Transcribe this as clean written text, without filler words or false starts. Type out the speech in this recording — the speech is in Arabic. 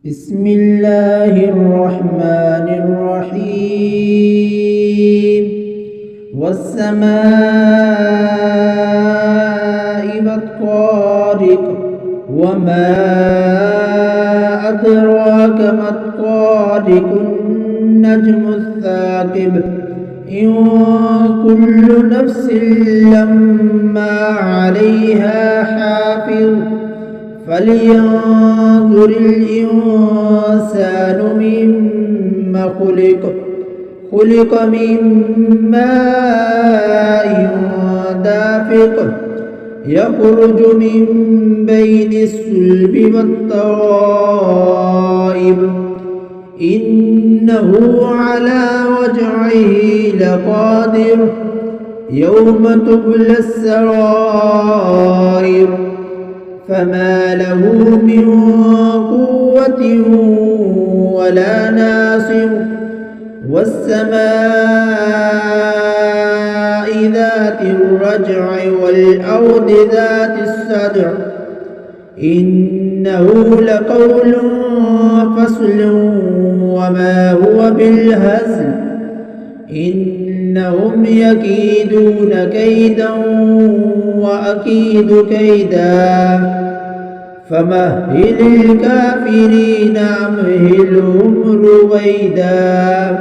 بسم الله الرحمن الرحيم والسماء والطارق وما أدراك ما الطارق النجم الثاقب إن كل نفس لما عليها حافظ فلينظر الإنسان مما خلق من ماء دافق يخرج من بين الصلب والترائب إنه على رجعه لقادر يوم تبلى السرائر فما له من قوة ولا ناصر والسماء ذات الرجع والأرض ذات الصدع إنه لقول فصل وما هو بالهزل إنهم يكيدون كيدا وأكيد كيدا فمهل الكافرين أمهلهم رويدا